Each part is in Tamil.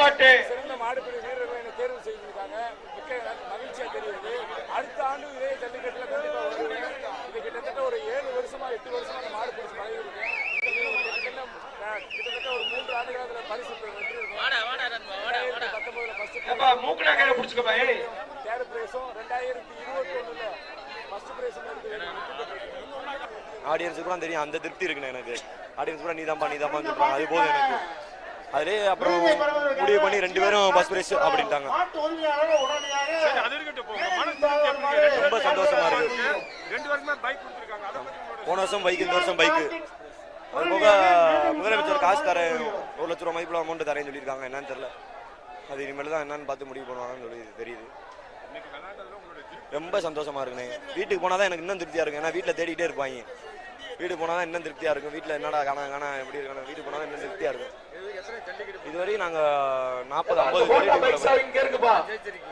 சிறந்த மாடுபிடி வீரர்களை தேர்வு செய்திருக்காங்க. மிக்க மகிழ்ச்சியா தெரியுது. அடுத்த ஆண்டு இதே ஜல்லிக்கட்டுல கண்டிப்பா வருவேன். இது கிட்டத்தட்ட ஒரு 7 வருஷமா 8 வருஷமா அந்த மாடு பிடிச்சி பழகிருக்கேன். கிட்டத்தட்ட ஒரு 3 ஆண்டுகாலத்துல பரிசு வெற்றிருக்கேன். 2019 ஃபர்ஸ்ட் தேர்ட் பிரைஸும் 2021ல ஃபர்ஸ்ட் பிரைஸும் ஆடியன்ஸுக்கு கூட தெரியும், அந்த திருப்தி இருக்குண்ணே எனக்கு. ஆடியன்ஸ் கூட நீதாம்பா சொல்றாங்க, அது போதும் எனக்கு. அதுலேயே அப்புறம் முடிவு பண்ணி 2 பேரும் ஃபர்ஸ்ட் பிரைஸ் அப்படின்ட்டாங்க. ரொம்ப சந்தோஷமா இருக்கு. போன வருஷம் பைக், இந்த வருஷம் பைக்கு. அது போக முதலமைச்சர் காசு தரேன், 1 லட்ச ரூபா மதிப்புள்ள அமௌண்ட் தரேன்னு சொல்லியிருக்காங்க. என்னன்னு தெரியல, அது இனிமேல் தான் என்னன்னு பார்த்து முடிவு பண்ணுவாங்கன்னு சொல்லி தெரியுது. ரொம்ப சந்தோஷமா இருக்குண்ணே. வீட்டுக்கு போனால் தான் எனக்கு இன்னும் திருப்தியாக இருக்கும். ஏன்னா வீட்டில் தேடிக்கிட்டே இருப்பாங்க. வீட்டுக்கு போனால் தான் இன்னும் திருப்தியாக இருக்கும். வீட்டில் என்னடா காணா எப்படி இருக்கணும், வீட்டுக்கு போனால் தான் இன்னும் திருப்தியாக இருக்கும். இதுவரையும் நாங்கள் 40-50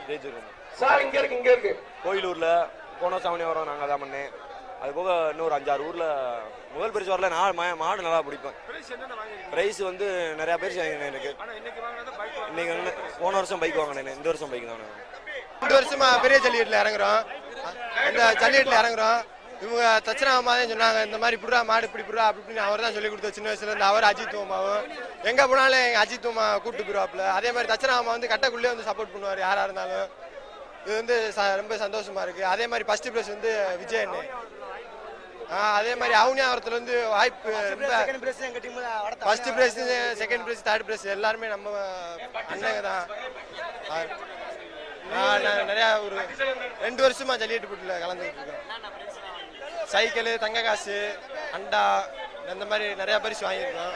ஜெயிச்சிருக்கோம். கோயிலூரில் போன சாமணி வரோம், நாங்கள் தான் பண்ணேன். அது போக இன்னொரு 5-6 ஊரில் முதல் பரிசு வரல. நான் மாடு நல்லா பிடிப்பேன். ப்ரைஸ் வந்து நிறையா பேர் வாங்கினேன் எனக்கு. இன்னைக்கு வந்து போன வருஷம் பைக் வாங்கினேன், இந்த வருஷம் பைக் தான். 2 வருஷமா பெரிய ஜல்லிக்கட்டில் இறங்குறோம். இந்த ஜல்லிக்கட்டில் இறங்குறோம். இவங்க தச்சனாமா தான் சொன்னாங்க, இந்த மாதிரி புடுறா மாடு இப்படி புடுறா அப்படின்னு அவர் தான் சொல்லி கொடுத்த சின்ன வயசுல இருந்து. அவர் அஜித் உமாவும் எங்கே போனாலும் எங்கள் அஜித் உமா கூப்பிட்டு போயிருவாப்புல. அதே மாதிரி தச்சனாமா வந்து கட்டக்குள்ளே வந்து சப்போர்ட் பண்ணுவார் யாராக இருந்தாலும். இது வந்து ரொம்ப சந்தோஷமா இருக்கு. அதே மாதிரி ஃபர்ஸ்ட் பிரைஸ் வந்து விஜய் அண்ணே. அதே மாதிரி அவுனியாவரத்துல வந்து வாய்ப்பு first prize, second prize, third prize எல்லாருமே நம்ம அண்ணங்க தான். நிறையா ஒரு 2 வருஷமா ஜல்லிக்கட்டு போட்டியில் கலந்துக்கிட்டு இருக்கோம். சைக்கிள், தங்க காசு, அண்டா, இந்த மாதிரி நிறையா பரிசு வாங்கியிருக்கோம்.